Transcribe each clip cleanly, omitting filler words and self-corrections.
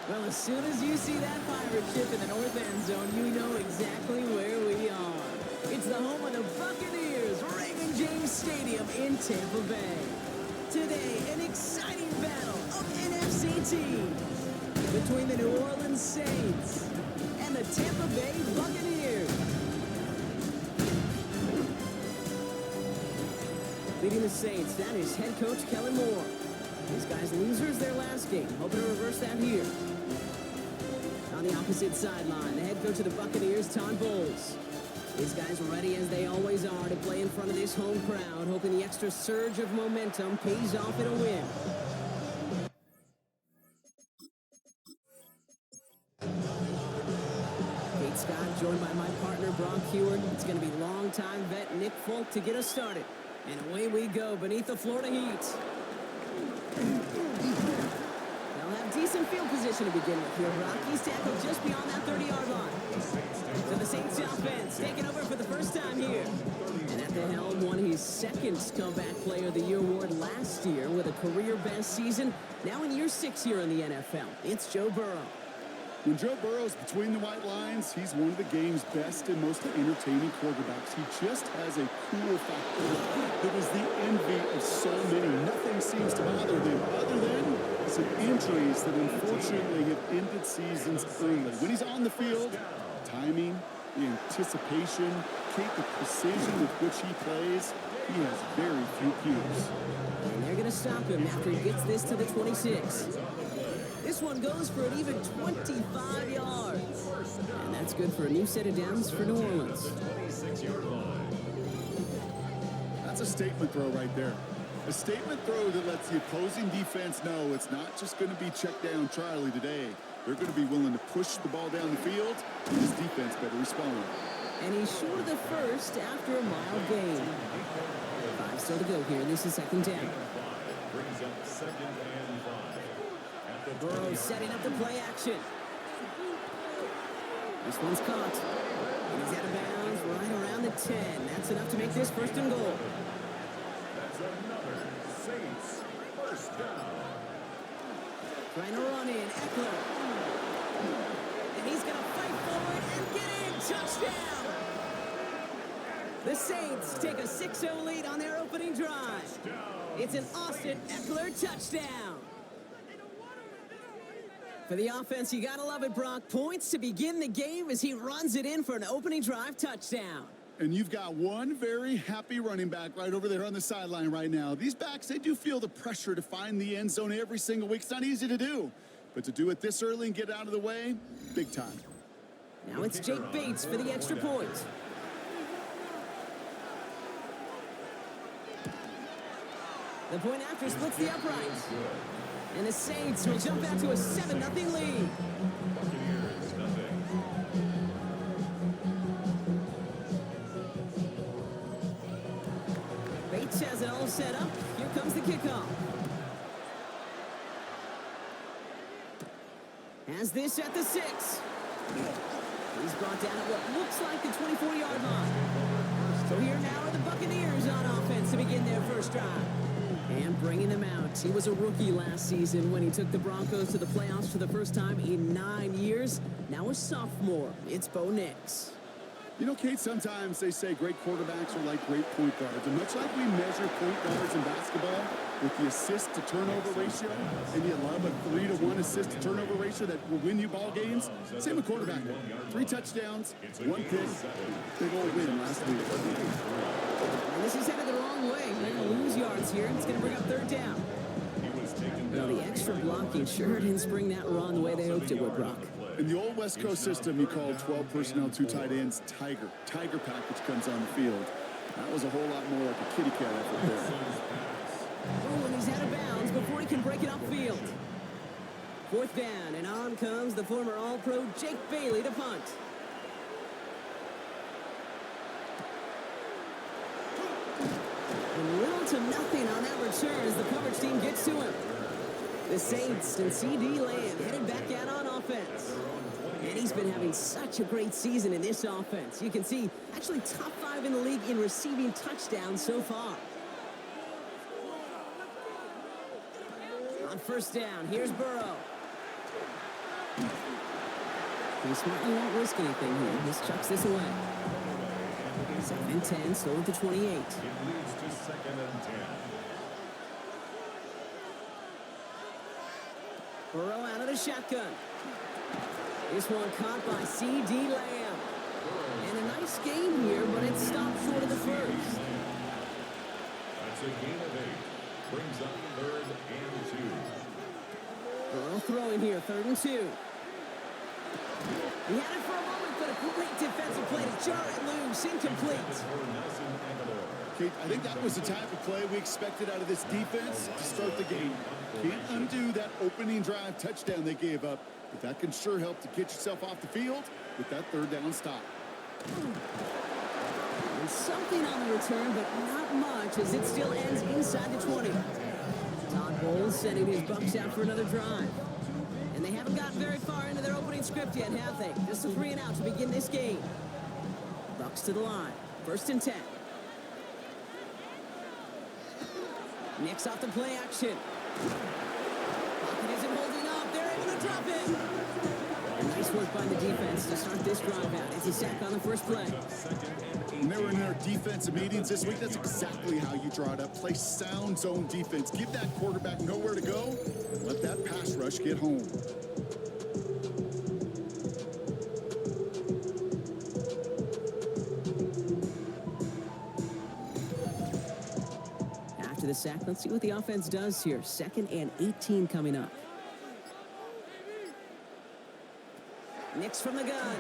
Well, as soon as you see that pirate ship in the north end zone, you know exactly where we are. It's the home of the Buccaneers, Raymond James Stadium in Tampa Bay. Today, an exciting battle of NFC teams between the New Orleans Saints and the Tampa Bay Buccaneers. Leading the Saints, that is head coach Kellen Moore. These guys losers their last game, hoping to reverse that here. On the opposite sideline, the head coach of the Buccaneers, Todd Bowles. These guys are ready as they always are to play in front of this home crowd, hoping the extra surge of momentum pays off in a win. Kate Scott, joined by my partner, Brock Heward. It's going to be longtime vet Nick Folk to get us started. And away we go beneath the Florida heat. They'll have decent field position to begin with here, Brock. He's tackled just beyond that 30-yard line. So the Saints offense taking over for the first time here. And at the helm, won his second Comeback Player of the Year award last year with a career-best season. Now in year 6 here in the NFL, it's Joe Burrow. When Joe Burrow's between the white lines, he's one of the game's best and most entertaining quarterbacks. He just has a cool factor that is the envy of so many. Nothing seems to bother them other than some injuries that unfortunately have ended seasons early. When he's on the field, timing, the anticipation, the precision with which he plays, he has very few peers. And they're going to stop him after he gets this to the 26. This one goes for an even 25 yards. And that's good for a new set of downs for New Orleans. That's a statement throw right there. A statement throw that lets the opposing defense know it's not just going to be check down Charlie today. They're going to be willing to push the ball down the field. His defense better respond. And he's short of the first after a mild gain. 5 still to go here. This is second down. Burrow setting up the play action. This one's caught. And he's out of bounds right around the 10. That's enough to make this first and goal. That's another Saints first down. Trying to run in. Eckler. And he's going to fight forward and get in. Touchdown! The Saints take a 6-0 lead on their opening drive. It's an Austin Eckler touchdown. For the offense, you gotta love it, Brock. Points to begin the game as he runs it in for an opening drive touchdown. And you've got one very happy running back right over there on the sideline right now. These backs, they do feel the pressure to find the end zone every single week. It's not easy to do. But to do it this early and get out of the way, big time. Now it's Jake Bates for the extra point. The point after splits the uprights. And the Saints will jump out to a 7-0 lead. Bates has it all set up. Here comes the kickoff. Has this at the 6. He's brought down at what looks like the 24-yard line. So here now are the Buccaneers on offense to begin their first drive. And bringing them out. He was a rookie last season when he took the Broncos to the playoffs for the first time in 9 years. Now a sophomore. It's Bo Nix. You know, Kate, sometimes they say great quarterbacks are like great point guards. And much like we measure point guards in basketball with the assist-to-turnover ratio, and you love a 3-to-1 assist-to-turnover ratio that will win you ball games, same with quarterback. 3 touchdowns, 1 pick, big old win last week. And this is headed the wrong way. They're going to lose yards here, and it's going to bring up third down. Well, the extra blocking sure didn't spring that wrong the way they hoped it would, Brock. In the old West Coast system, you called 12 personnel, 2 tight ends, Tiger. Tiger package comes on the field. That was a whole lot more like a kitty cat effort there. Oh, and he's out of bounds before he can break it upfield. 4th down, and on comes the former All-Pro Jake Bailey to punt. And little to nothing on that return as the coverage team gets to him. The Saints and C.D. Lamb headed back out on offense. And he's been having such a great season in this offense. You can see, actually top 5 in the league in receiving touchdowns so far. On first down, here's Burrow. He smartly won't risk anything here. Just chucks this away. 2nd and 10, still at the 28. It leads to 2nd and 10. Burrow out of the shotgun. This one caught by C.D. Lamb. And a nice game here, but it stopped short of the first. That's a gain of 8. Brings up 3rd and 2. Burrow throwing here, 3rd and 2. He had it for a moment, but a great defensive play to jar it loose, incomplete. Kate, I think that was the type of play we expected out of this defense to start the game. Can't undo that opening drive touchdown they gave up, but that can sure help to get yourself off the field with that 3rd down stop. And something on the return, but not much, as it still ends inside the 20. Todd Bowles sending his Bucs out for another drive. And they haven't gotten very far into their opening script yet, have they? Just a 3 and out to begin this game. Bucs to the line. 1st and 10. Knicks off the play action. Pocket isn't holding up. They're able to drop it. Nice work by the defense to start this drive out. It's a sack on the first play. When they were in our defensive meetings this week, that's exactly how you draw it up. Play sound zone defense. Give that quarterback nowhere to go, and let that pass rush get home. After the sack, let's see what the offense does here. 2nd and 18 coming up. Knicks from the gun.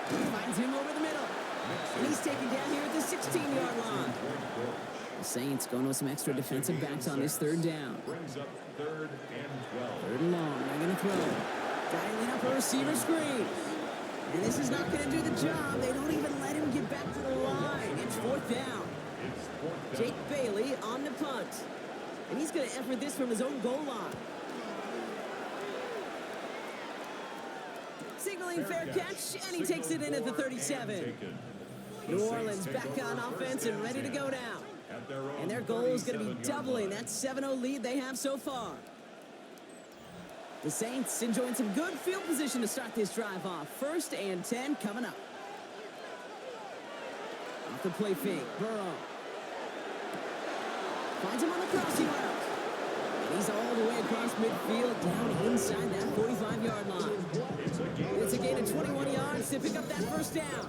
Finds him over the middle. And he's taken down here at the 16-yard line. The Saints going with some extra defensive backs on this 3rd down. Brings up 3rd and 12. 3rd and long. They're going to throw. Dialing up a receiver screen. And this is not going to do the job. They don't even let him get back to the line. It's 4th down. It's 4th down. Jake Bailey on the punt. And he's going to effort this from his own goal line. Signaling fair catch, and he takes it in at the 37. New Orleans back on offense and ready to go down. And their goal is going to be doubling that 7-0 lead they have so far. The Saints enjoying some good field position to start this drive off. 1st and 10 coming up. Off the play fake, Burrow. Finds him on the crossing route. And he's all the way across midfield, down inside that 45-yard line. It's a gain of 21 yards to pick up that 1st down.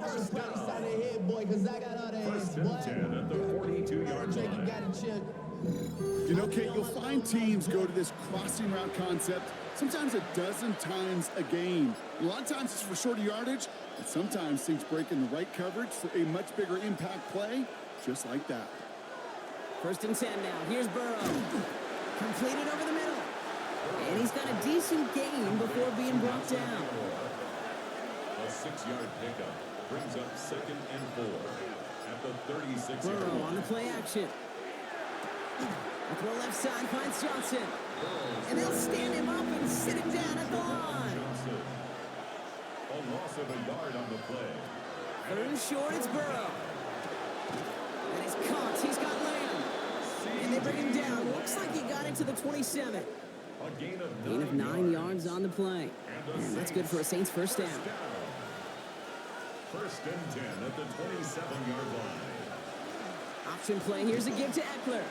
First down. Side of the head, boy, because I got all the hands, 1st and 10 at the 42-yard You line. got it, Chip. You know, Kate, you'll find teams go to this crossing route concept sometimes a dozen times a game. A lot of times it's for shorter yardage, but sometimes teams break in the right coverage for a much bigger impact play, just like that. 1st and 10 now. Here's Burrow. Completed over the middle. And he's got a decent gain before being brought down. A 6-yard pickup brings up 2nd and 4 at the 36-yard Burrow line. on the play action. Throw left side, finds Johnson. And they'll stand him up and sit him down at the line. Johnson. A loss of a yard on the play. 3rd and short, it's Burrow. And he's caught. He's got Lamb. And they bring him down. Looks like he got into the 27. A gain Gain of 9 yards on the play. And that's good for a Saints 1st down. 1st and 10 at the 27-yard line. Option play. Here's a give to Eckler.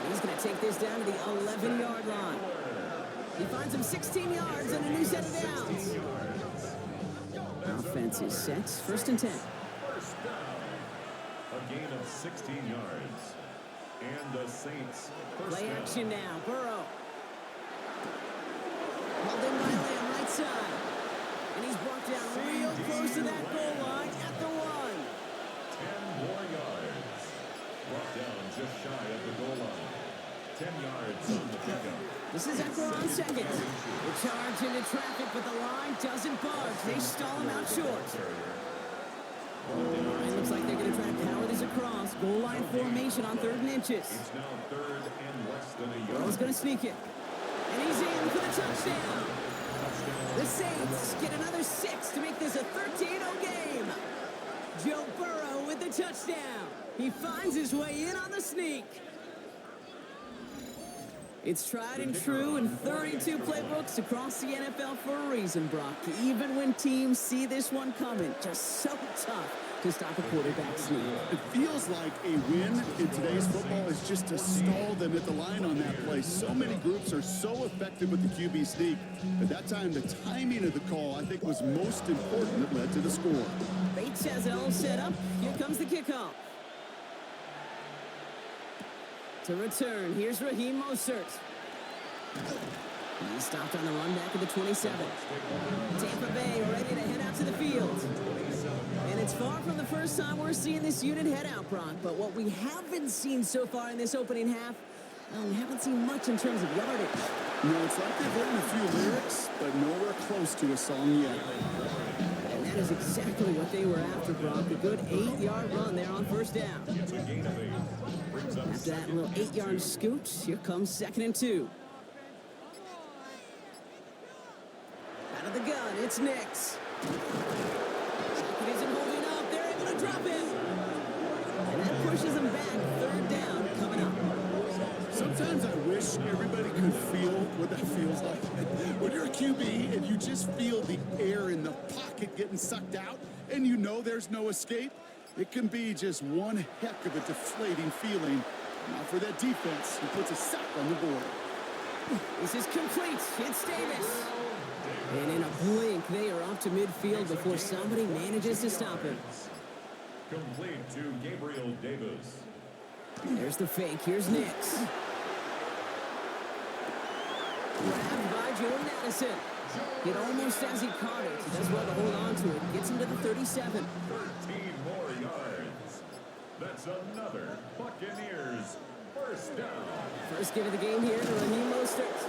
He's going to take this down to the 11-yard line. He finds him 16 yards and a new set of downs. Offense is set. 1st and 10. 1st down. A gain of 16 yards. And the Saints 1st Play down. action now. Burrow. Held in by Lamb, right side. And he's brought down real close to that goal line at the 1. 10 more yards. Brought down just shy of the goal line. 10 yards on the pickup. This is Eckler on 2nd. The charge into traffic, but the line doesn't budge. They stall him out short. It looks like they're going to try to power this across. Goal line formation on 3rd and inches. It's now 3rd and less than a Burrow's yard. going to sneak it. And he's in for the touchdown. The Saints get another 6 to make this a 13-0 game. Joe Burrow with the touchdown. He finds his way in on the sneak. It's tried and true in 32 playbooks across the NFL for a reason, Brock. Even when teams see this one coming, just so tough to stop a quarterback sneak. It feels like a win in today's football is just to stall them at the line on that play. So many groups are so effective with the QB sneak. At that time, the timing of the call, I think, was most important that led to the score. Bates has it all set up. Here comes the kickoff. To return, here's Raheem Mostert. He's stopped on the run back at the 27. Tampa Bay ready to head out to the field. And it's far from the first time we're seeing this unit head out, Brock. But what we haven't seen so far in this opening half, we haven't seen much in terms of yardage. No, it's like they've written a few lyrics, but nowhere close to a song yet. And that is exactly what they were after, Brock. A good 8-yard run there on first down. After that little 8-yard scoot, here comes 2nd and 2. Out of the gun, it's Nix. Second isn't holding up. They're able to drop him. And that pushes him back. 3rd down coming up. Sometimes I wish everybody could feel what that feels like. When you're a QB and you just feel the air in the pocket getting sucked out and you know there's no escape, it can be just one heck of a deflating feeling. Now for that defense, he puts a sack on the board. This is complete. It's Davis. And in a blink, they are off to midfield before somebody manages to stop him. Complete to Gabriel Davis. There's the fake. Here's Nix. Grabbed by Jordan Addison. Hit almost as he caught it. He does well to hold on to it. Gets him to the 37. 13 more yards. That's another Buccaneers first down. First give of the game here to Raheem Mostert.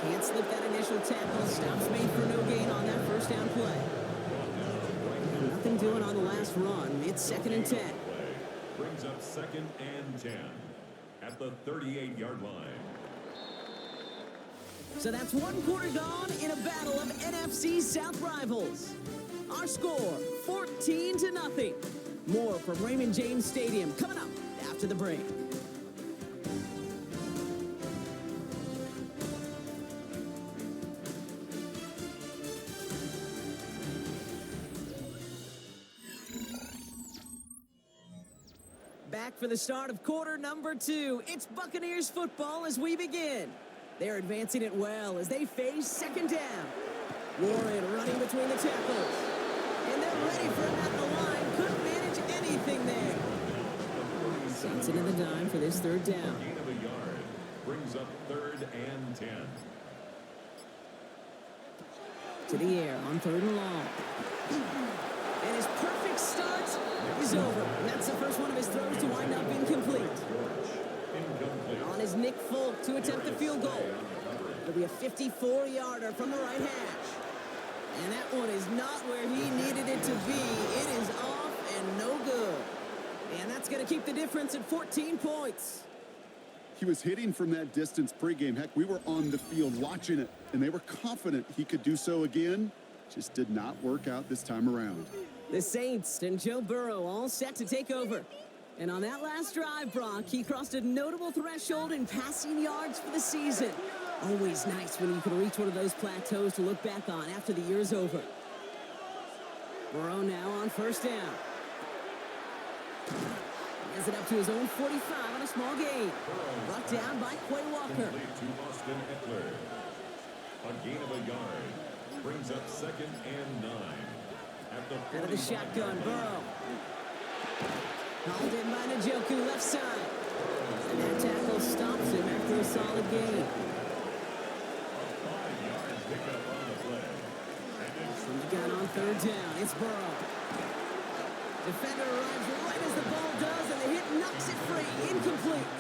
Can't slip that initial tackle. Stops made for no gain on that first down play. Nothing doing on the last run. It's 2nd and 10. Brings up 2nd and 10 at the 38-yard line. So that's 1 quarter gone in a battle of NFC South rivals. Our score, 14-0. More from Raymond James Stadium coming up after the break. Back for the start of quarter number 2. It's Buccaneers football as we begin. They're advancing it well as they face 2nd down. Warren running between the tackles. And they're ready for him at the line. Couldn't manage anything there. Saints into the dime for this 3rd down. Gain of a yard. Brings up 3rd and 10. To the air on 3rd and long. And his perfect start is over. And that's the first one of his throws to wind up incomplete. On his Nick Folk to attempt the field goal. It'll be a 54-yarder from the right hash. And that one is not where he needed it to be. It is off and no good. And that's going to keep the difference at 14 points. He was hitting from that distance pregame. Heck, we were on the field watching it, and they were confident he could do so again. Just did not work out this time around. The Saints and Joe Burrow all set to take over. And on that last drive, Brock, he crossed a notable threshold in passing yards for the season. Always nice when you can reach one of those plateaus to look back on after the year's over. Burrow now on 1st down. He has it up to his own 45 on a small gain. Brought down by Quay Walker. Complete to Austin Eckler. A gain of a yard. Brings up 2nd and 9. Out of the shotgun, Burrow. Hauled in by Njoku, left side. And that tackle stops him after a solid gain. A 5-yard pickup on the play. From the gun on 3rd down, it's Burrow. Defender arrives right as the ball does, and the hit knocks it free. Incomplete.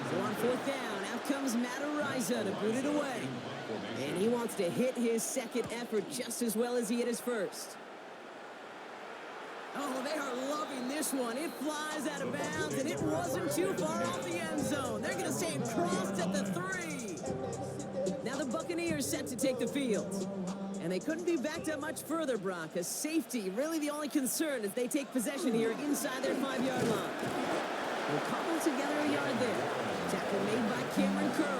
So on 4th down, out comes Matt Ariza to boot it away. And he wants to hit his 2nd effort just as well as he hit his 1st. Oh, they are loving this one. It flies out of bounds, and it wasn't too far off the end zone. They're going to say it crossed at the 3. Now the Buccaneers set to take the field. And they couldn't be backed up much further, Brock. A safety, really the only concern as they take possession here inside their 5-yard line. They'll cobble together a yard there. Tackle made by Cameron Curl.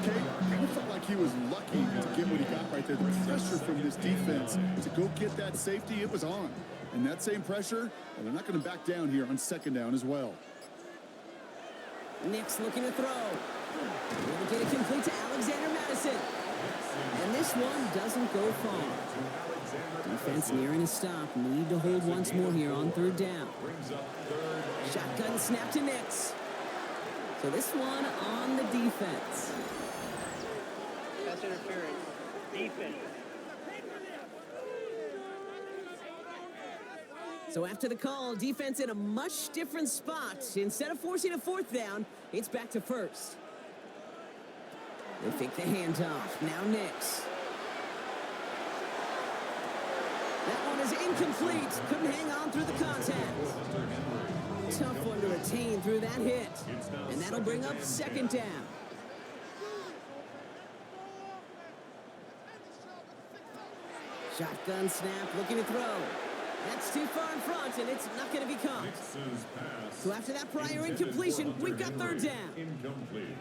Okay, kind of felt like he was lucky to get what he got right there. The pressure from this defense to go get that safety, it was on. And that same pressure, well, they're not going to back down here on second down as well. Nick's looking to throw. Able to get it complete to Alexander Madison. And this one doesn't go far. Defense nearing a stop. Need to hold once more here on third down. Shotgun snap to Nix. So this one on the defense. Pass interference. Defense. So after the call, defense in a much different spot. Instead of forcing a fourth down, it's back to first. They fake the handoff. Now Nix. That one is incomplete. Couldn't hang on through the contact. Tough one to retain through that hit. And that'll bring up second down. Shotgun snap, looking to throw. That's too far in front, and it's not going to be caught. So after that prior incompletion, we've got third down. Incomplete.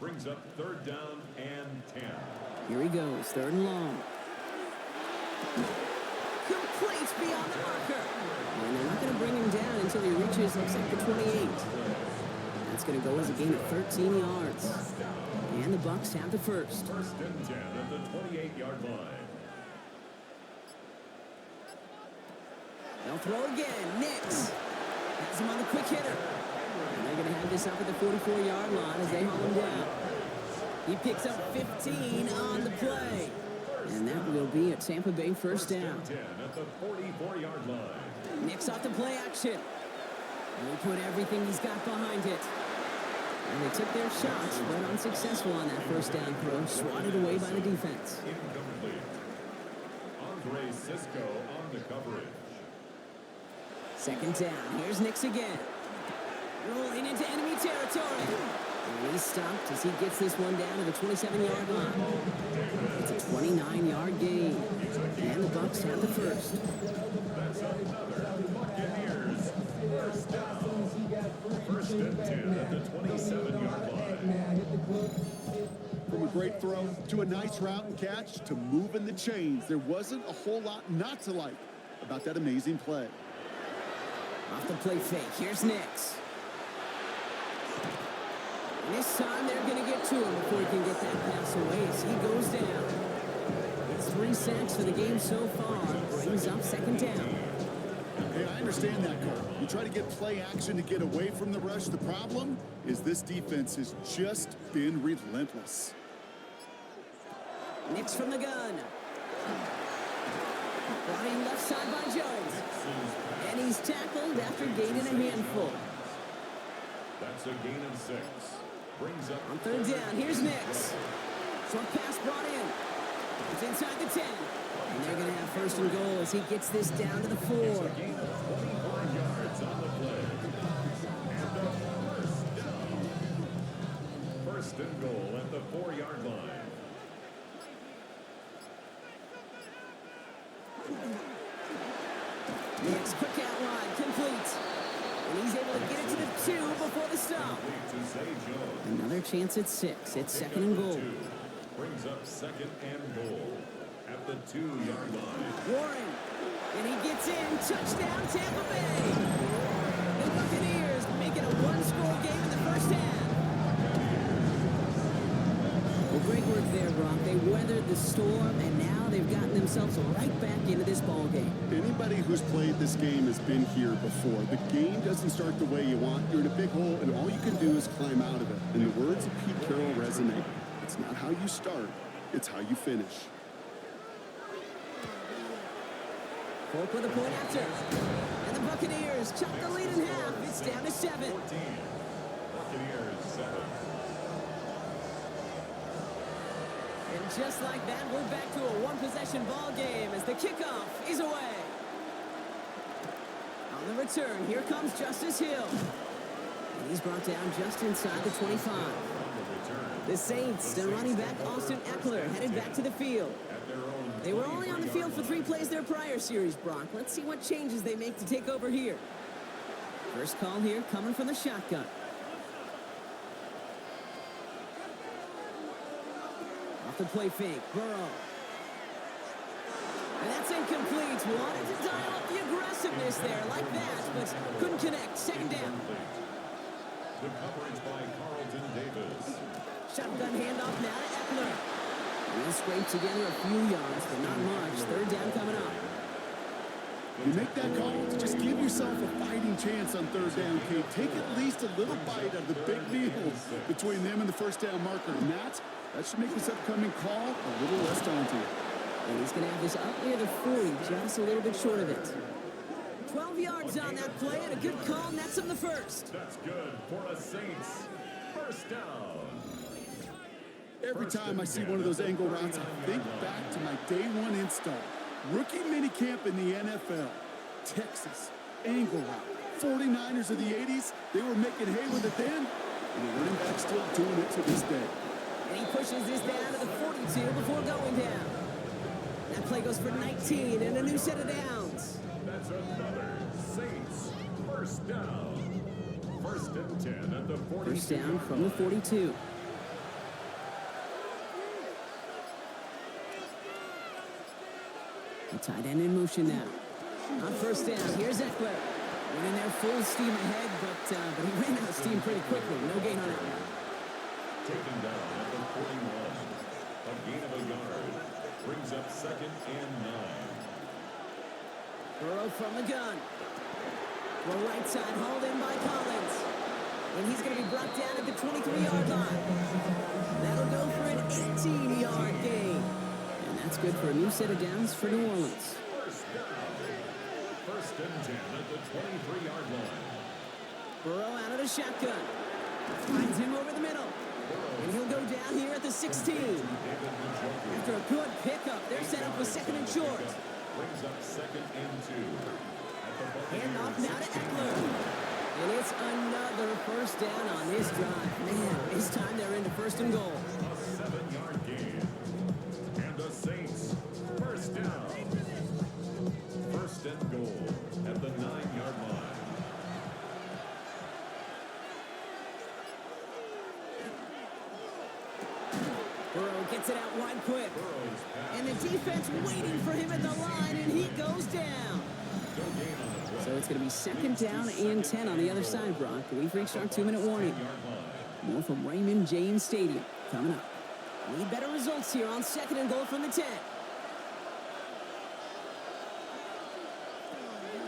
Brings up third down and 10. Here he goes, third and long. Complete beyond the marker. And they're not going to bring him down until he reaches, looks like, the 28. That's going to go as a gain of 13 yards. And the Bucs have the first. First and 10 at the 28-yard line. They'll throw again. Nix has him on the quick hitter. And they're going to have this up at the 44-yard line as they haul him down. He picks up 15 on the play. And that will be a Tampa Bay first down. 10 at the 44-yard line. Nix off the play action. And he put everything he's got behind it. And they took their shots, but unsuccessful on that first down throw. Swatted away by the defense. Incomplete. Andre Cisco on the coverage. Second down. Here's Nix again. Rolling into enemy territory. And he's stopped as he gets this one down to the 27-yard line. It's a 29-yard gain. And the Bucs have the first. That's another Buccaneers first down. First and 10 at the 27-yard line. From a great throw to a nice route and catch to moving the chains, there wasn't a whole lot not to like about that amazing play. Off the play fake. Here's Nix. And this time they're going to get to him before he can get that pass away as he goes down. It's 3 sacks for the game so far. Brings up second down. Hey, I understand that, Cole. You try to get play action to get away from the rush. The problem is this defense has just been relentless. Nix from the gun. Brought in left side by Jones. And he's tackled after gaining a handful. That's a gain of 6. Brings up On third down, here's Nix. Short pass brought in. It's inside the 10. And they're going to have first and goal as he gets this down to the 4. It's a gain of 24 yards on the play. And a first down. First and goal at the 4-yard line. Nix, quick outline, complete. And he's able to get it to the 2 before the stop. Another chance at 6. It's second and goal. Brings up second and goal at the 2-yard line. Warren, and he gets in. Touchdown, Tampa Bay. The Buccaneers making a one-score game in the first half. Well, great work there, Brock. They weathered the storm, and now they've gotten themselves right back into this ball game. Anybody who's played this game has been here before. The game doesn't start the way you want. You're in a big hole, and all you can do is climb out of it. And the words of Pete Carroll resonate. It's not how you start, it's how you finish. Folk with a point after. And the Buccaneers chop the lead in half. It's down to 7. 14. Buccaneers 7. And just like that, we're back to a one-possession ball game as the kickoff is away. On the return, here comes Justice Hill. And he's brought down just inside the 25. The Saints, their running back Austin Eckler, headed back to the field. They were only on the field for 3 plays their prior series, Brock. Let's see what changes they make to take over here. First call here coming from the shotgun. the play fake. Burrow. And that's incomplete. Wanted to dial up the aggressiveness there like that, but couldn't connect. Second down. The coverage by Carlton Davis. Shotgun handoff now to Eckler. He'll scrape together a few yards, but not much. Third down coming up. You make that call to just give yourself a fighting chance on third down, Kate. Take at least a little bite of the big meal between them and the first down marker. And that should make this upcoming call a little less daunting. And he's going to have this up near the 40, just a little bit short of it. 12 yards on that play, and a good call nets him the first. That's good for the Saints. First down. Every time I see one of those angle routes, I think back to my day one install. Rookie minicamp in the NFL. Texas, angle route. 49ers of the 80s, they were making hay with it then, and the running back still doing it to this day. And he pushes this down to the 42 before going down. That play goes for 19 and a new set of downs. That's another Saints first down. First and 10 at the 42. First down from the 42. The tight end in motion now. On first down, here's Eckler. Went in there full steam ahead, but he ran out of steam pretty quickly. No gain on it. Taken down at the 41. A gain of a yard. Brings up second and 9. Burrow from the gun. Well, right side, hauled in by Collins. And he's going to be brought down at the 23-yard line. That'll go for an 18-yard gain. And that's good for a new set of downs for New Orleans. First down. First and 10 at the 23-yard line. Burrow out of the shotgun. Finds him over the middle. And he'll go down here at the 16. After a good pickup, they're set up with second and short. Brings up second and 2. Handoff now to Eckler. And it's another first down on this drive. Man, this time they're into first and goal. A 7-yard gain. And the Saints first down. First and goal at the 9-yard line. Burrow gets it out wide quick. And the defense waiting for him at the line, and he goes down. So it's going to be second down and 10 on the other side, Brock. We've reached our 2-minute warning. More from Raymond James Stadium coming up. Need better results here on second and goal from the 10.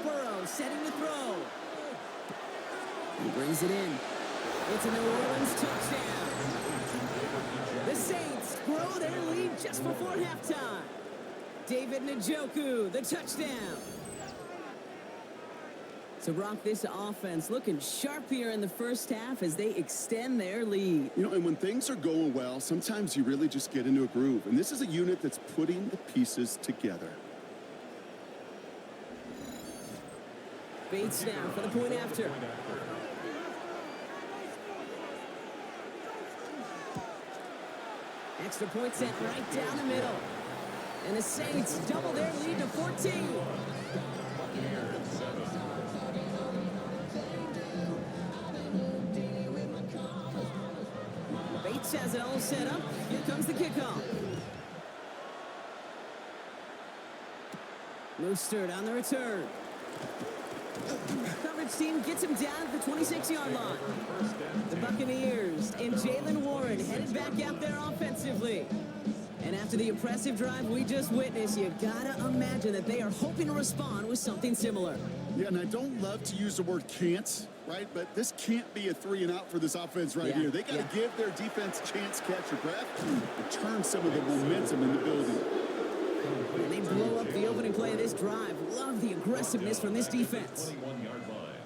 Burrow setting the throw. He brings it in. It's a New Orleans touchdown. The Saints grow their lead just before halftime. David Njoku, the touchdown. So, Brock, this offense looking sharp here in the first half as they extend their lead. You know, and when things are going well, sometimes you really just get into a groove. And this is a unit that's putting the pieces together. Bates now for the point after. Extra point sent right down the middle. And the Saints double their lead to 14. Bates has it all set up. Here comes the kickoff. Mostert on the return. Coverage team gets him down at the 26-yard line. The Buccaneers and Jalen Warren headed back out there offensively. And after the impressive drive we just witnessed, you gotta imagine that they are hoping to respond with something similar. Yeah, and I don't love to use the word can't, right? But this can't be a 3-and-out for this offense right here. They got to give their defense a chance to catch your breath and turn some of the momentum in the building. And they blow up the opening play of this drive. Love the aggressiveness from this defense. 21-yard line.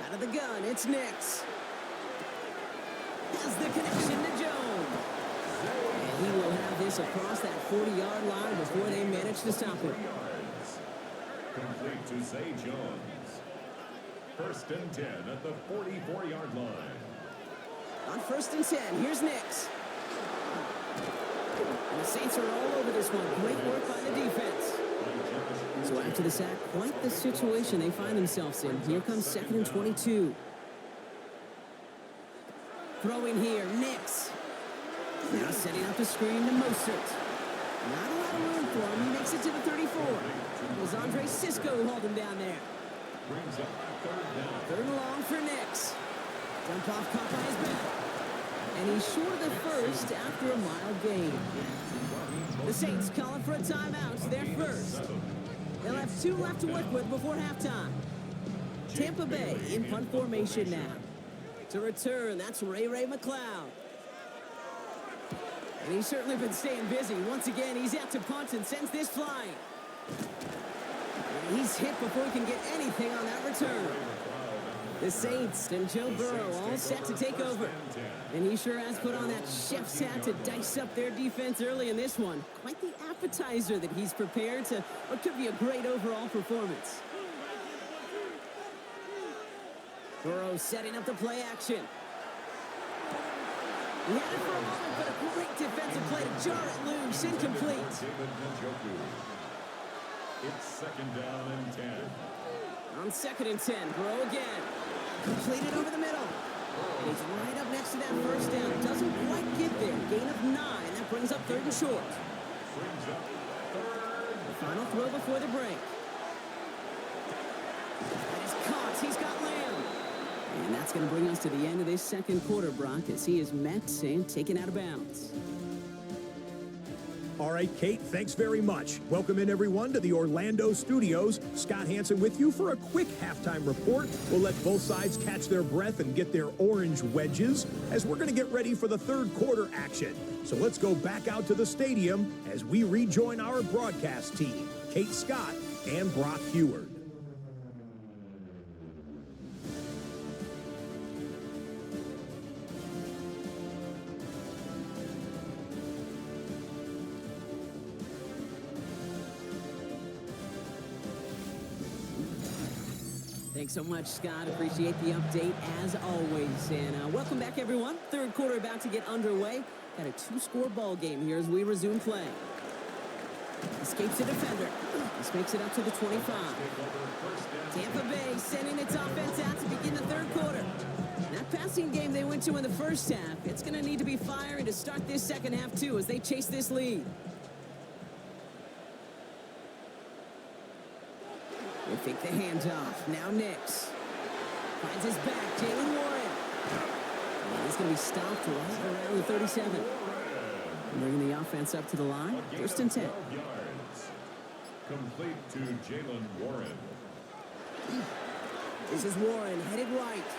Out of the gun, it's Nix. Has the connection to Jones. And he will have this across that 40-yard line before they manage to stop him. Complete to Zay Jones. First and 10 at the 44-yard line. On first and 10, here's Nix. And the Saints are all over this one. Great work by the defense. So after the sack, quite the situation they find themselves in. Here comes second and 22. Throwing here, Nix. Now setting up the screen to Mostert. Not a lot of room for him. He makes it to the 34. It was Andre Sisco who hauled him down there. Brings up third down. Third and long for Nix. Dump off caught by his back. And he's short of the first after a mile gain. The Saints calling for a timeout. They're first. They'll have 2 left to work with before halftime. Tampa Bay in punt formation now. To return, that's Ray McLeod. And he's certainly been staying busy. Once again, he's out to punt and sends this flying. And he's hit before he can get anything on that return. The Saints and Joe Burrow all set to take over. And he sure has put on that chef's hat to dice up their defense early in this one. Quite the appetizer that he's prepared to what could be a great overall performance. Burrow setting up the play action. He had it for a moment, but a great defensive play to jar it loose. Incomplete. It's second down and 10. On second and 10, Burrow again. Completed over the middle. And he's right up next to that first down. Doesn't quite get there. Gain of 9. That brings up third and short. The final throw before the break. That is caught. He's got Lamb. And that's going to bring us to the end of this second quarter, Brock, as he is met and taken out of bounds. All right, Kate, thanks very much. Welcome in, everyone, to the Orlando studios. Scott Hansen with you for a quick halftime report. We'll let both sides catch their breath and get their orange wedges as we're going to get ready for the third quarter action. So let's go back out to the stadium as we rejoin our broadcast team, Kate Scott and Brock Heward. Thanks so much, Scott. Appreciate the update as always. And welcome back, everyone. Third quarter about to get underway. Got a 2-score ball game here as we resume play. Escapes the defender. This makes it up to the 25. Tampa Bay sending its offense out to begin the third quarter. That passing game they went to in the first half, it's going to need to be firing to start this second half, too, as they chase this lead. They fake the handoff. Now Nix. Finds his back. Jalen Warren. And he's going to be stopped right around the 37. Bringing the offense up to the line. First and 10. Complete to Jalen Warren. This is Warren headed right.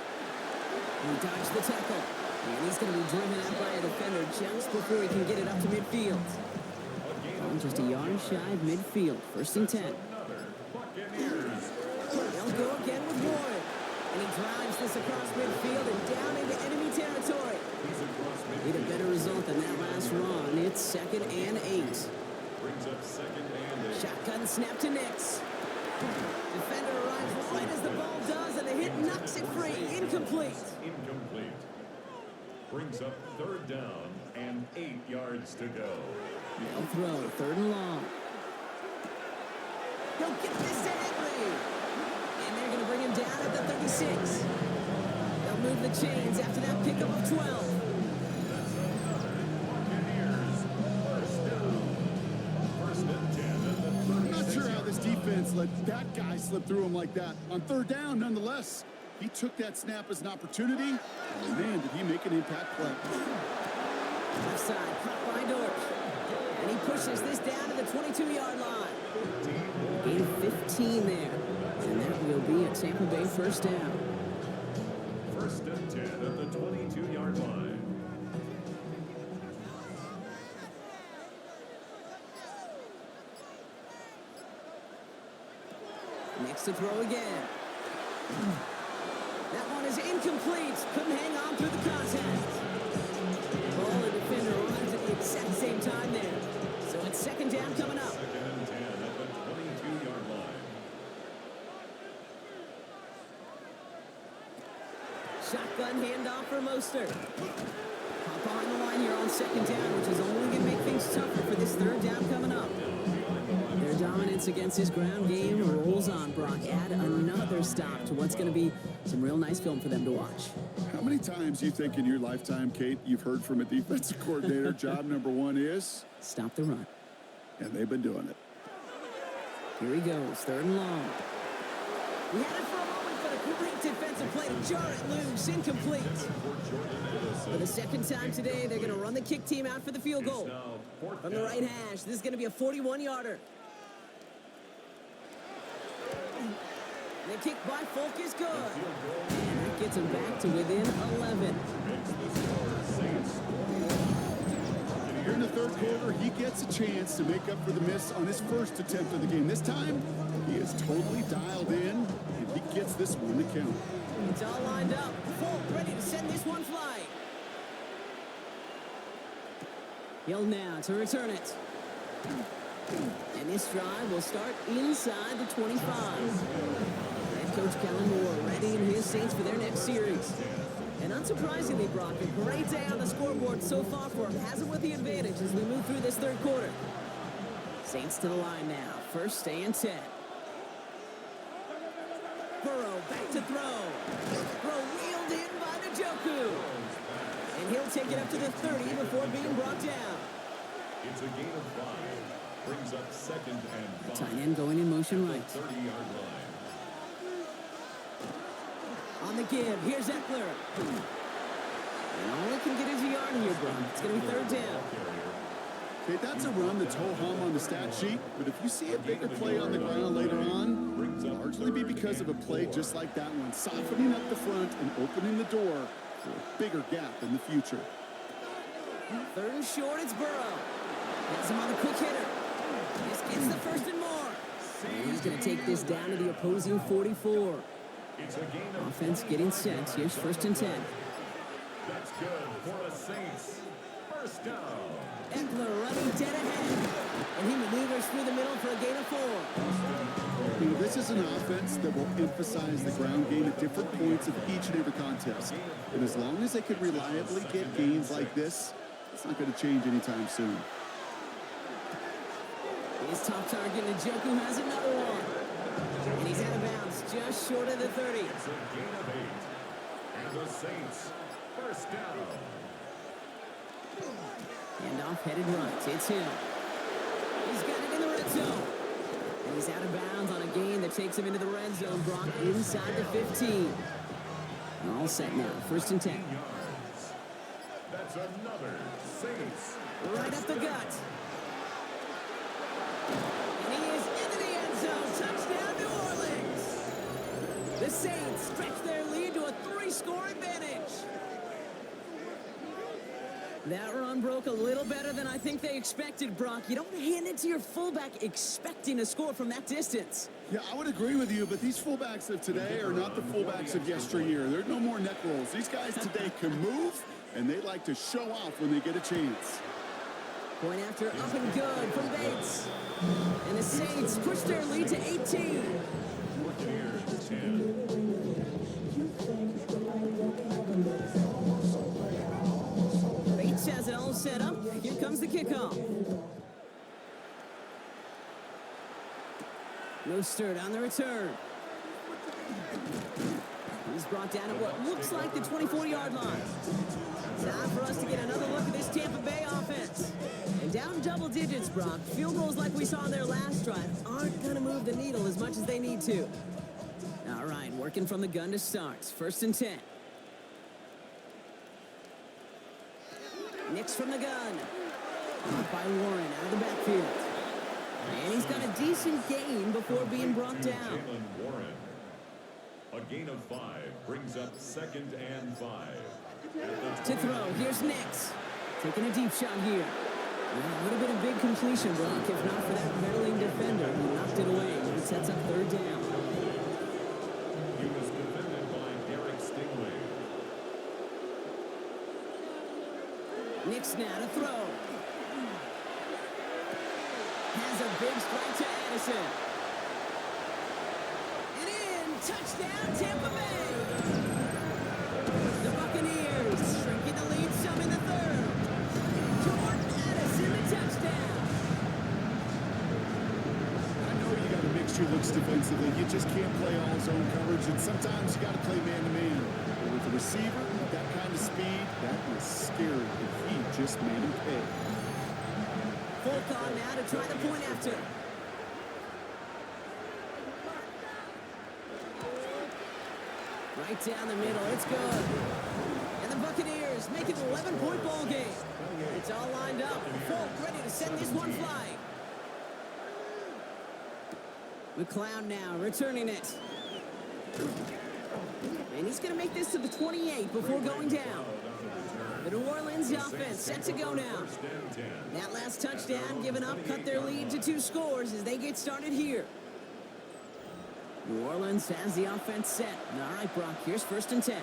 He dodged the tackle. And he's going to be driven out by a defender just before he can get it up to midfield. Just a yard shy of midfield. First and 10. They'll go again with Warren. And he drives this across midfield and down into enemy territory. Need a better result than that last run. It's second and 8. Brings up second and 8. Shotgun snap to Nix. Defender arrives right as the ball does, and the hit knocks it free. Incomplete. Incomplete. Brings up third down and 8 yards to go. They'll throw third and long. He'll get this to Henry. And they're going to bring him down at the 36. They'll move the chains after that pickup of 12. I'm not sure how this defense let that guy slip through him like that. On third down, nonetheless, he took that snap as an opportunity. And man, did he make an impact play. Left side, caught by Dortch. And he pushes this down to the 22-yard line. Gain 15 there. And that will be a Tampa Bay first down. First and 10 at the 22-yard line. Next to throw again. That one is incomplete. Couldn't hang on through the contact. Ball and defender runs at the exact same time there. So it's second down coming up. Second and 10 at the 22-yard line. Shotgun handoff for Mostert. Hop behind the line here on second down, which is only going to make things tougher for this third down coming up. They're Their dominance against his ground game rolls on, Brock. Add another stop to what's going to be some real nice film for them to watch. How many times do you think in your lifetime, Kate, you've heard from a defensive coordinator, job number one is? Stop the run. And they've been doing it. Here he goes, 3rd and long. We had it for a moment, but a great defensive play to jar it loose, incomplete. For the second time today, they're going to run the kick team out for the field goal. From the right hash, this is going to be a 41-yarder. The kick by Folk is good. And that gets him back to within 11. Here in the 3rd quarter, he gets a chance to make up for the miss on his first attempt of the game. This time, he is totally dialed in, and he gets this one to count. It's all lined up. Folk ready to send this one flying. He'll now to return it. And this drive will start inside the 25. Head coach Kellen Moore readying his Saints for their next series. And unsurprisingly, Brock, a great day on the scoreboard so far for him. Has it with the advantage as we move through this 3rd quarter. Saints to the line now. 1st and 10. Burrow back to throw. Throw wheeled in by Njoku. And he'll take it up to the 30 before being brought down. It's a gain of 5. Brings up 2nd and 5. Tight end going in motion right. 30-yard line. On the give, here's Eckler. And all he can get is a yard here, Brock. It's going to be 3rd down. Okay, that's a run that's ho-hum on the stat sheet, but if you see a bigger play on the ground later on, largely be because of a play just like that one, softening up the front and opening the door for a bigger gap in the future. 3rd and short, it's Burrow. Has him on a quick hitter. This gets the 1st and more. And he's going to take this down to the opposing 44. It's a gain of Offense getting set. Here's 1st and 10. That's good for the Saints. 1st down. Eckler running dead ahead. And he maneuvers through the middle for a gain of 4. You know, this is an offense that will emphasize the ground game at different points of each and every contest. And as long as they can reliably get gains like this, it's not going to change anytime soon. His top target, Njoku, has another one. And he's out of bounds, just short of the 30. It's a gain of 8. And the Saints, 1st down. Handoff headed right. It's him. He's got it in the red zone. And he's out of bounds on a gain that takes him into the red zone. Brock inside the 15. All set now. 1st and 10. Yards. That's another Saints. Right up the gut. And he is into the end zone. Touchdown, New Orleans. The Saints stretch their lead to a 3-score advantage. That run broke a little better than I think they expected, Brock. You don't hand it to your fullback expecting a score from that distance. Yeah, I would agree with you, but these fullbacks of today are not the fullbacks of yesteryear. There are no more neck rolls. These guys today can move, and they like to show off when they get a chance. Point after up and good from Bates. And the Saints push their lead to 18. Buccaneers 10. Bates has it all set up. Here comes the kickoff. Mostert on the return. He's brought down at what looks like the 24-yard line. Time for us to get another look at this Tampa Bay offense. And down double digits, Brock. Field goals like we saw in their last drive aren't going to move the needle as much as they need to. All right, working from the gun to start. 1st and 10. Nix from the gun. Caught by Warren out of the backfield. And he's got a decent gain before being brought down. Jalen Warren. A gain of 5 brings up 2nd and 5. To throw, here's Nix. Taking a deep shot here. Well, would have been a big completion, Brock, if not for that meddling defender who knocked it away. It sets up 3rd down. He was defended by Eric Stingley. Nix now to throw. Has a big strike to Addison. And in, touchdown Tampa Bay. The Buccaneers shrinking the lead some in the 3rd. Jordan Addison, the touchdown. needs defensively. You just can't play all zone coverage, and sometimes you got to play man-to-man. But with a receiver, that kind of speed, that is scary, and he just made him pay. Full on now to try the point after. Right down the middle, it's good. And the Buccaneers make it an 11-point ball game. It's all lined up. Folk ready to send this one flying. McLeod now returning it. And he's going to make this to the 28 before going down. The New Orleans offense set to go now. That last touchdown given up cut their lead to 2 scores as they get started here. New Orleans has the offense set. All right, Brock, here's 1st and 10.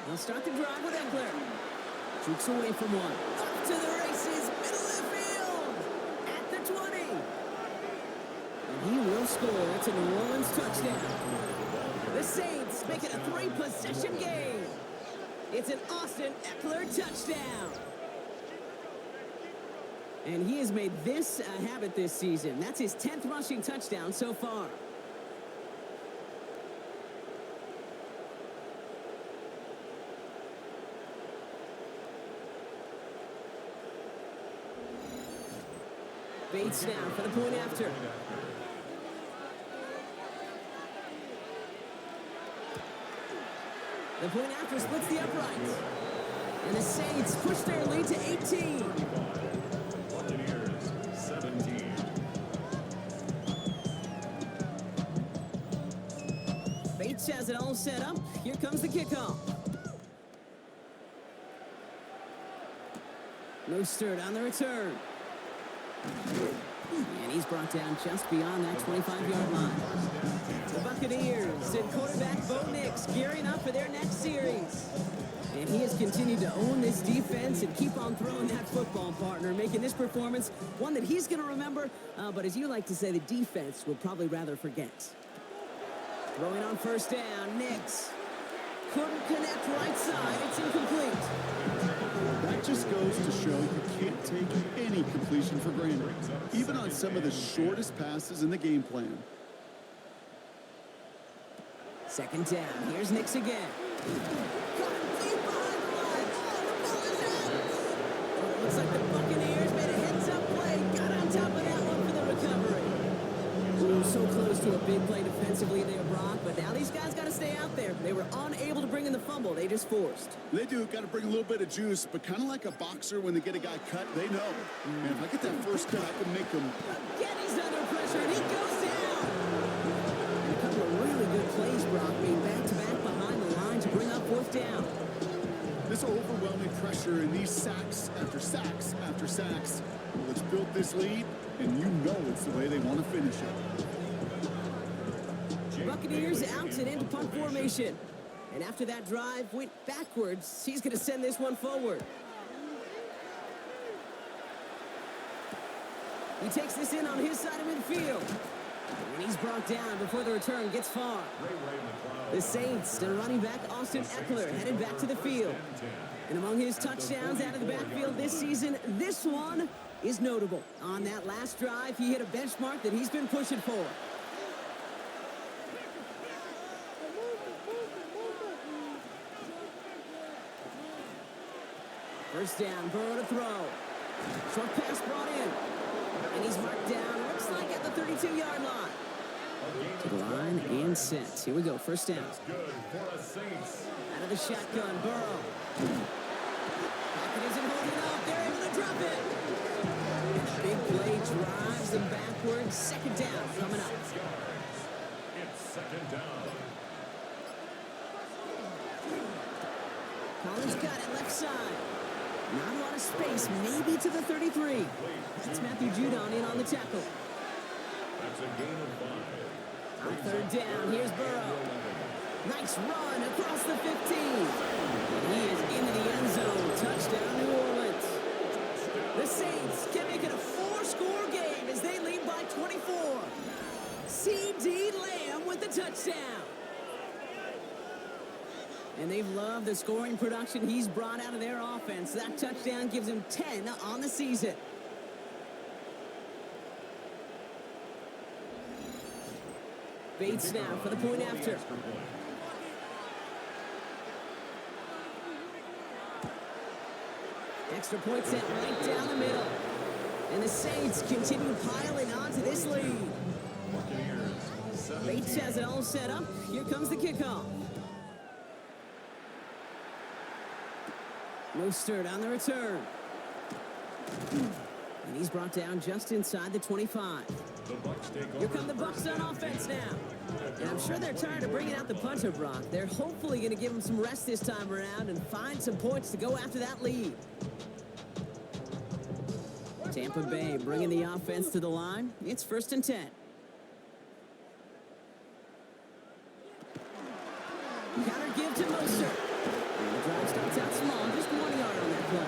They'll start the drive with Eckler. Jukes away from one. Up to the races, middle of the field. At the 20. And he will score. It's a New Orleans touchdown. The Saints make it a 3-possession game. It's an Austin Eckler touchdown. And he has made this a habit this season. That's his 10th rushing touchdown so far. Bates now for the point after. The point after splits the uprights. And the Saints push their lead to 18. Buccaneers, 17. Bates has it all set up. Here comes the kickoff. Mostert on the return. And he's brought down just beyond that 25-yard line. The Buccaneers and quarterback Bo Nix gearing up for their next series. And he has continued to own this defense and keep on throwing that football, partner, making this performance one that he's going to remember. But as you like to say, the defense will probably rather forget. Throwing on 1st down, Nix. Couldn't connect right side. It's incomplete. That just goes to show you can't take any completion for granted, even on some of the shortest passes in the game plan. 2nd down. Here's Nix again. Caught him deep behind the line. Oh, the ball is out. It looks like the Buccaneers made a heads-up play. Got on top of that one for the recovery. Ooh, so close to a big play defensively there, Brock. But now these guys got to stay out there. They were unable to bring in the fumble. They just forced. They do. Got to bring a little bit of juice, but kind of like a boxer when they get a guy cut, they know. Man, if I get that first cut, I can make them. Again, he's under pressure, and he goes down. And a couple of really good plays, Brock, made back-to-back behind the line to bring up 4th down. This overwhelming pressure and these sacks after sacks after sacks. Well, it's built this lead, and you know it's the way they want to finish it. Buccaneers out and into punt formation. And after that drive went backwards, he's going to send this one forward. He takes this in on his side of midfield. And he's brought down before the return gets far. The Saints and running back Austin Eckler headed back to the field. And among his touchdowns out of the backfield this season, this one is notable. On that last drive, he hit a benchmark that he's been pushing for. First down, Burrow to throw. Short pass brought in. And he's marked down, looks like at the 32-yard line. To the line and set. Here we go, 1st down. Out of the shotgun, Burrow. Pocket isn't holding up. They're able to drop it. Big play drives them backwards. 2nd down coming up. It's 2nd down. Collins got it left side. Not a lot of space, maybe to the 33. That's Matthew Judon in on the tackle. That's a gain of 5. On 3rd down, here's Burrow. Nice run across the 15. And he is into the end zone. Touchdown, New Orleans. The Saints can make it a 4-score game as they lead by 24. C.D. Lamb with the touchdown. And they've loved the scoring production he's brought out of their offense. That touchdown gives him 10 on the season. Bates now for the point after. Extra point set right down the middle. And the Saints continue piling on to this lead. Bates has it all set up. Here comes the kickoff. Mostert on the return. And he's brought down just inside the 25. Here come the Bucs on offense now. And I'm sure they're tired of bringing out the punter, Brock. They're hopefully going to give him some rest this time around and find some points to go after that lead. Tampa Bay bringing the offense to the line. It's 1st and 10. Counter give to Mostert. And the drive starts out small, just 1 yard on that play.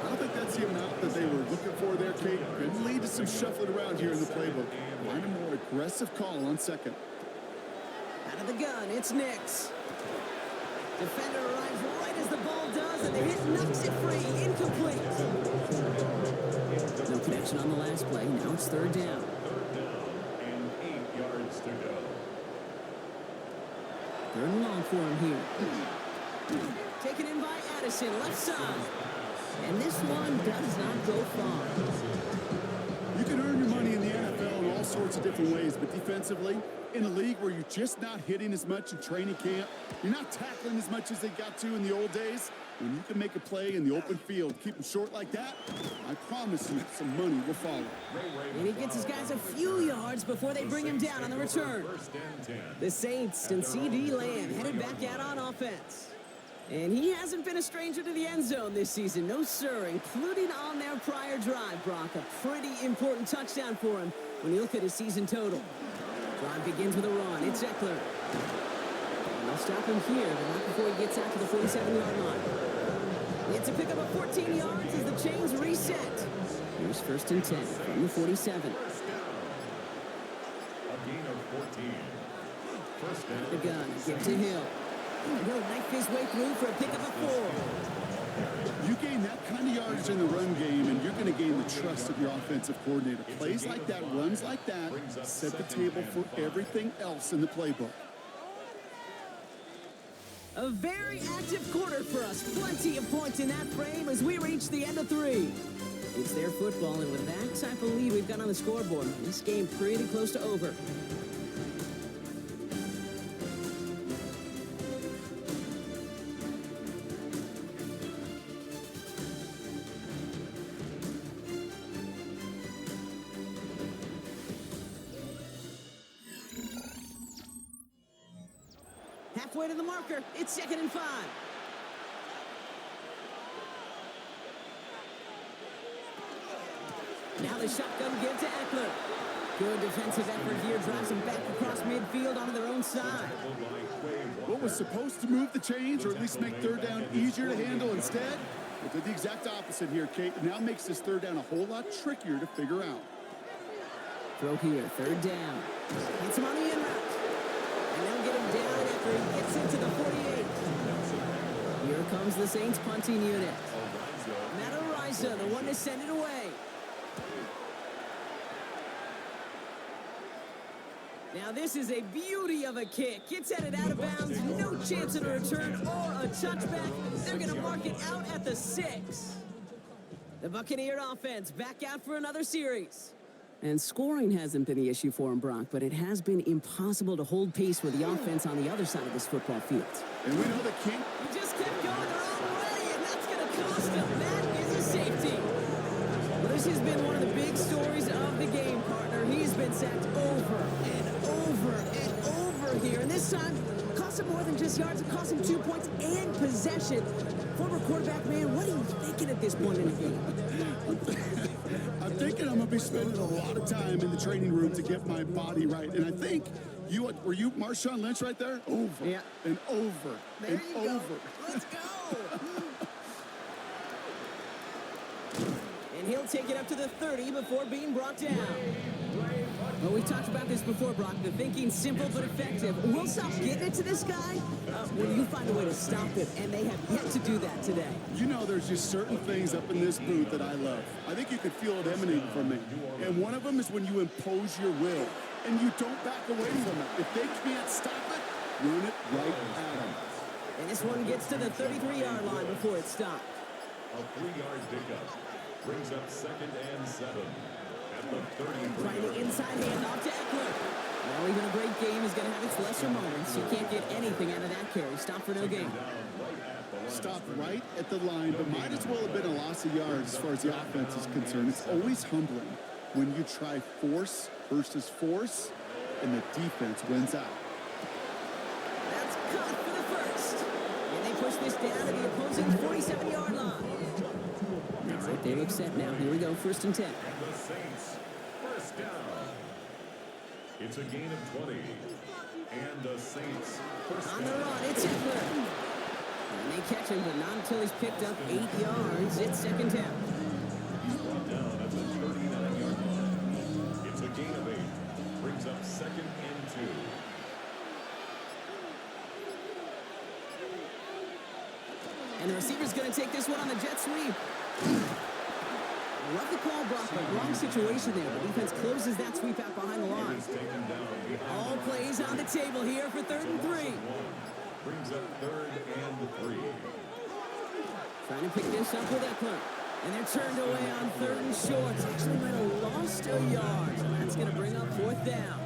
I don't think that's the amount that they were looking for there, Kate. Could lead to some shuffling around here in the playbook. Find a more aggressive call on second. Out of the gun, it's Nix. Defender arrives right as the ball does, and the hit knocks it free. Incomplete. No connection on the last play. Now it's 3rd down. 3rd down and 8 yards to go. 3rd and long for him here. Taken in by Addison, left side. And this one does not go far. You can earn your money in the NFL in all sorts of different ways, but defensively, in a league where you're just not hitting as much in training camp, you're not tackling as much as they got to in the old days, when you can make a play in the open field, keep them short like that, I promise you some money will follow. And he gets his guys a few yards before they bring him down on the return. The Saints and C.D. Lamb headed back out on offense. And he hasn't been a stranger to the end zone this season. No, sir, including on their prior drive, Brock. A pretty important touchdown for him when you look at his season total. Drive begins with a run. It's Eckler. And they'll stop him here, but not before he gets out to the 47-yard line. It's a pickup of 14 yards as the chains reset. Here's 1st and 10 from the 47. A gain of 14. First down. The gun, give to Hill. He'll knife his way through for a pickup of 4. You gain that kind of yardage in the run game, and you're going to gain the trust of your offensive coordinator. Plays like that, runs like that, set the table for everything else in the playbook. A very active quarter for us. Plenty of points in that frame as we reach the end of 3. It's their football, and with that type of lead we've got on the scoreboard, this game pretty close to over. Halfway to the marker. It's 2nd and 5. Now the shotgun give to Eckler. Good defensive effort here. Drives them back across midfield onto their own side. What was supposed to move the chains, or at least make 3rd down easier to handle instead? It did the exact opposite here, Kate. It now makes this 3rd down a whole lot trickier to figure out. Throw here. 3rd down. Hits him on the in route. And they'll get him down after he gets into the 48. Here comes the Saints punting unit. Matt Ariza, the one to send it away. Now this is a beauty of a kick. It's headed out of bounds. No chance of a return or a touchback. They're going to mark it out at the 6. The Buccaneer offense back out for another series. And scoring hasn't been the issue for him, Brock, but it has been impossible to hold pace with the offense on the other side of this football field. And we know the king. He just kept going their own way, and that's going to cost him. That is a safety. Well, this has been one of the big stories of the game, partner. He's been sacked over and over and over here, and this time cost him more than just yards. It cost him 2 points and possession. Former quarterback, man, what are you thinking at this point in the game? I'm thinking I'm going to be spending a lot of time in the training room to get my body right. And I think, were you Marshawn Lynch right there? Over and over there and you over. Go. Let's go. And he'll take it up to the 30 before being brought down. Well, we've talked about this before, Brock. The thinking's simple but effective. We'll stop getting it to this guy when you find a way to stop him, and they have yet to do that today. You know, there's just certain things up in this booth that I love. I think you could feel it emanating from me. And one of them is when you impose your will. and you don't back away from it. If they can't stop it, run it right at them. And this one gets to the 33-yard line before it's stopped. A 3-yard pickup brings up 2nd and 7 at the 33. Trying the inside handoff to Eckler. Well, even a great game is going to have its lesser moments. You can't get anything out of that carry. Stop for no gain. Stop right at the line, but might as well have been a loss of yards as far as the offense is concerned. It's always humbling when you try force versus force, and the defense wins out. That's caught for the first. And they push this down to the opposing 47-yard line. All right, they look set now. Here we go, 1st and 10. And the Saints, 1st down. It's a gain of 20. And the Saints, 1st On the down. run, it's Eckler. And they catch him, but not until he's picked up 8 yards. It's 2nd down. He's brought down at the 39-yard line. It's a gain of 8. Brings up 2nd and 2. And the receiver's going to take this one on the jet sweep. Love the call, Brock, but wrong situation there. The defense closes that sweep out behind the line. Is taken down behind All plays on the table here for 3rd and 3. brings up 3rd and 3. Trying to pick this up with Eckler. And they're turned away on 3rd and short. Actually might have lost a yard. So that's going to bring up 4th down.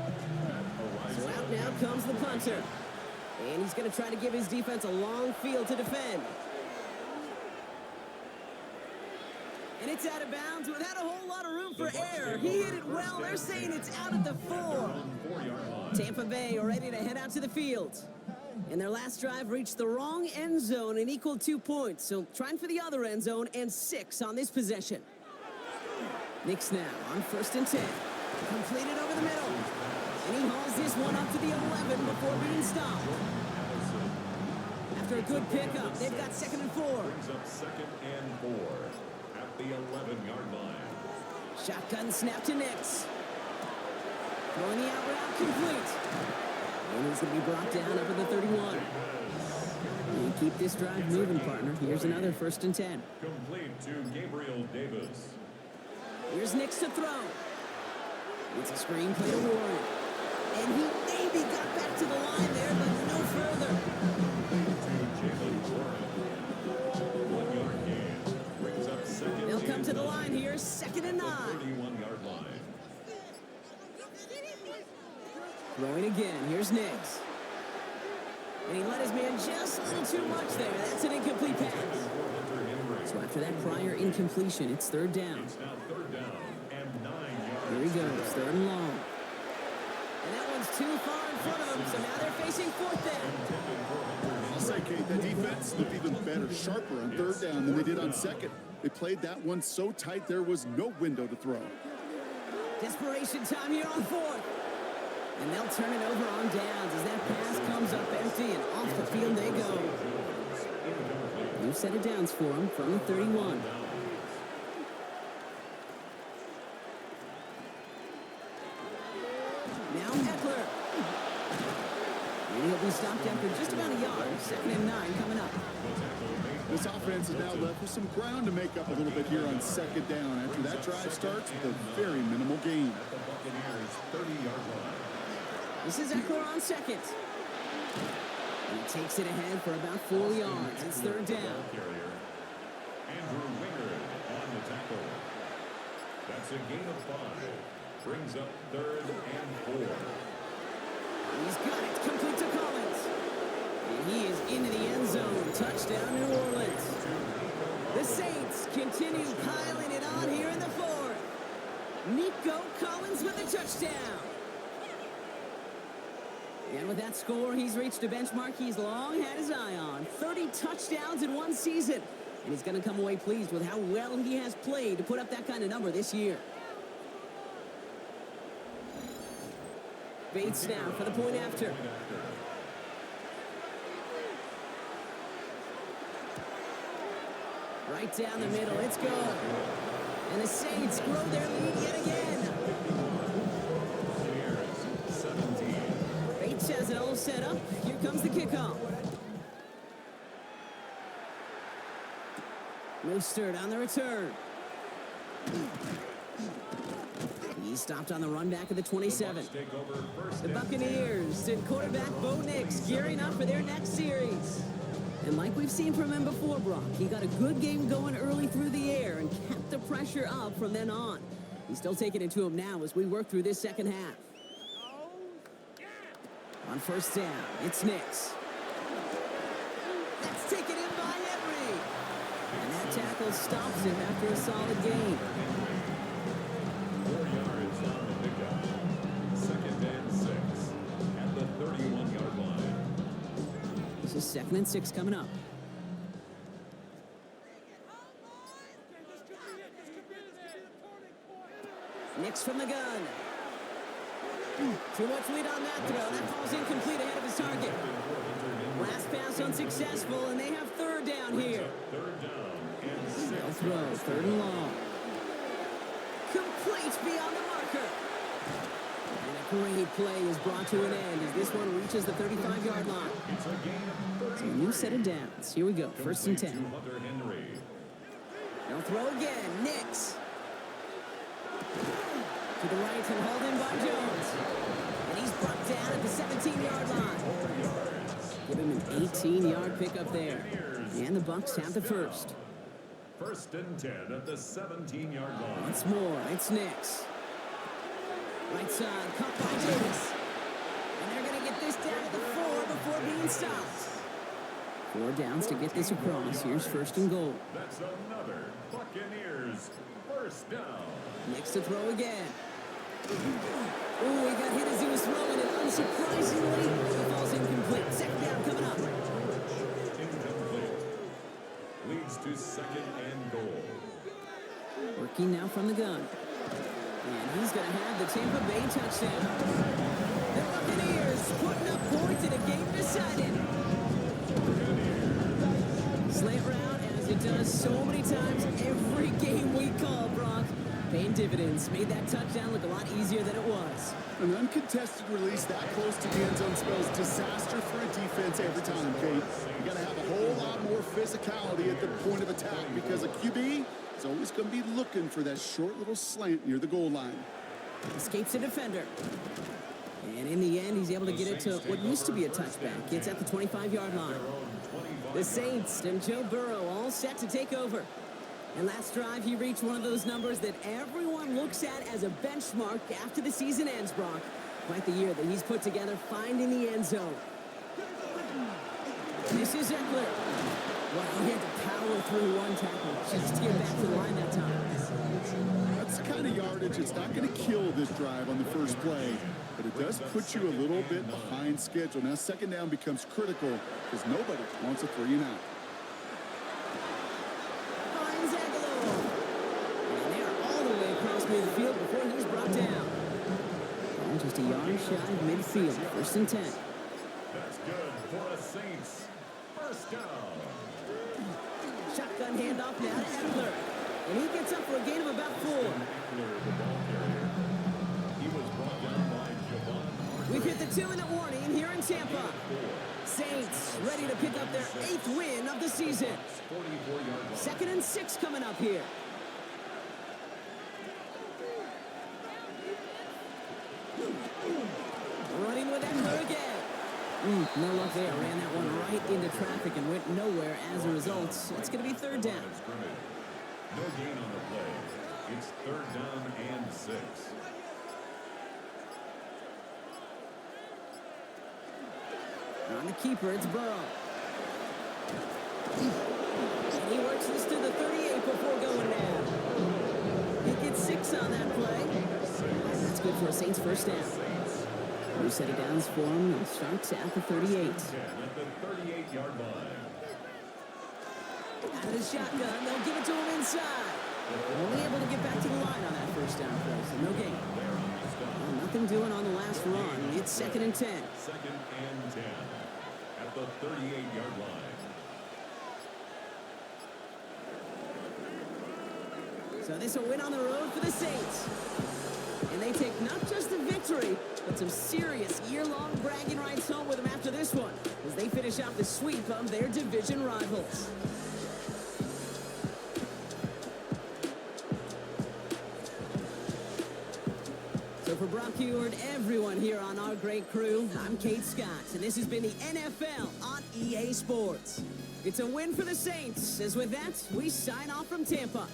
So out now comes the punter. And he's going to try to give his defense a long field to defend. And it's out of bounds without a whole lot of room for error. He hit it well. They're saying it's out at the 4. Tampa Bay are ready to head out to the field. And their last drive reached the wrong end zone and equaled 2 points. So trying for the other end zone and 6 on this possession. Knicks now on 1st and 10. Completed over the middle. And he hauls this one up to the 11 before being stopped. After a good pickup, they've got 2nd and 4. Brings up 2nd and 4 at the 11-yard line. Shotgun snap to Nix. Throwing the out route complete. And he's going to be brought down over the 31. And keep this drive moving, partner. Here's another 1st and 10. Complete to Gabriel Davis. Here's Nix to throw. It's a screen play to Warren. And he maybe got back to the line there, but no further. To Jalen Warren. 1-yard gain. Brings up 2nd. They'll come to the line here, 2nd and 9. 31-yard line. Throwing again, here's Nix. And he let his man just a little too much there. That's an incomplete pass. So after that prior incompletion, it's 3rd down. It's now 3rd down and 9 yards. Here he goes, 3rd and long. And that one's too far in front of him, so now they're facing 4th down. I'll say, Kate, the defense looked even better, sharper on 3rd down than they did on 2nd. They played that one so tight there was no window to throw. Desperation time here on 4th. And they'll turn it over on downs as that pass comes up empty and off the field they go. New set of downs for him from the 31. Now Eckler. And he'll be stopped after just about a yard. 2nd and 9 coming up. This offense is now left with some ground to make up a little bit here on 2nd down after that drive starts with a very minimal gain. At the Buccaneers 30-yard line. This is Eckler on 2nd. And he takes it ahead for about 4 yards. It's 3rd down. Carrier. Andrew Wingard on the tackle. That's a gain of 5. Brings up 3rd and 4. He's got it. Complete to Collins. And he is into the end zone. Touchdown, New Orleans. The Saints continue piling it on here in the 4th. Nico Collins with a touchdown. And with that score, he's reached a benchmark he's long had his eye on. 30 touchdowns in one season. And he's going to come away pleased with how well he has played to put up that kind of number this year. Bates now for the point after. Right down the middle, it's good. And the Saints grow their lead yet again. Buccaneers 17. Bates has it all set up. Here comes the kickoff. Mostert on the return. He's stopped on the run back of the 27. Take over first The and Buccaneers and quarterback Bo Nix gearing up for their next series. And like we've seen from him before, Brock, he got a good game going early through the air and kept the pressure up from then on. He's still taking it to him now as we work through this second half. On first down, it's Nix. That's taken in by Henry. And that tackle stops him after a solid gain. 4 yards on the pickup. Second and 6 at the 31-yard line. This is 2nd and 6 coming up. Nix from the gun. Too much lead on that throw. That falls incomplete ahead of his target. Last pass unsuccessful, and they have 3rd down here. 3rd down and 6. They'll throw 3rd and long. Complete beyond the marker. And a great play is brought to an end as this one reaches the 35-yard line. It's a gain of So a new set of downs. Here we go, 1st and 10. to Hunter Henry. They'll throw again. Nix. To the right and hauled in by Jones. And he's brought down at the 17-yard line. 4 yards. Give him an 18-yard pickup there. And the Bucs have the first. 1st and 10 at the 17-yard line. Once more, it's Nix. Right side, caught by Davis. And they're going to get this down to the 4 before being stopped. 4 downs to get this across. Here's 1st and goal. That's another Buccaneers 1st down. Nix to throw again. Ooh, he got hit as he was throwing it. Unsurprisingly, he falls incomplete. 2nd down coming up. Incomplete. Leads to 2nd and goal. Working now from the gun. And he's going to have the Tampa Bay touchdown. The Buccaneers putting up points in a game decided. Slant route, as it does so many times every game we call, Brock. Paying dividends. Made that touchdown look a lot easier than it was. An uncontested release that close to the end zone spells disaster for a defense every time, Kate. You got to have a whole lot more physicality at the point of attack because a QB is always going to be looking for that short little slant near the goal line. Escapes a defender. And in the end, he's able to get it to what used to be a touchback. It's at the 25-yard line. The Saints and Joe Burrow all set to take over. And last drive, he reached one of those numbers that everyone looks at as a benchmark after the season ends, Brock. Quite the year that he's put together, finding the end zone. This is Eckler. Well, he had to power through one tackle just to get back to the line that time. That's the kind of yardage it's not going to kill this drive on the first play, but it does put you a little bit behind schedule. Now, 2nd down becomes critical because nobody wants a 3-and-out. The field before he's brought down. Ball just a yard shy of midfield. 1st and 10. That's good for a Saints 1st down. Shotgun handoff now to Eckler. And he gets up for a gain of about 4. Eckler, the ball carrier. He was brought down by Javon. We've hit the 2-minute warning here in Tampa. Saints ready to pick up their 8th win of the season. 44-yard line. 2nd and 6 coming up here. Running with Eckler again. No luck there. Ran that one right into traffic and went nowhere as a result. It's going to be 3rd down. No gain on the play. It's 3rd down and 6. On the keeper, it's Burrow. And he works this to the 38 before going down. He gets 6 on that play. That's good for a Saints 1st down. New set of downs for him. It starts at the 38. 10 at the 38-yard line. Out of the shotgun, they'll give it to him inside. Only able to get back to the line on that 1st down play, so no gain. Well, nothing doing on the last run. It's 2nd and 10. 2nd and 10 at the 38-yard line. So this will win on the road for the Saints. And they take not just the victory, but some serious year-long bragging rights home with them after this one, as they finish off the sweep of their division rivals. for Brock Heward, everyone here on our great crew, I'm Kate Scott, and this has been the NFL on EA Sports. It's a win for the Saints, as with that, we sign off from Tampa.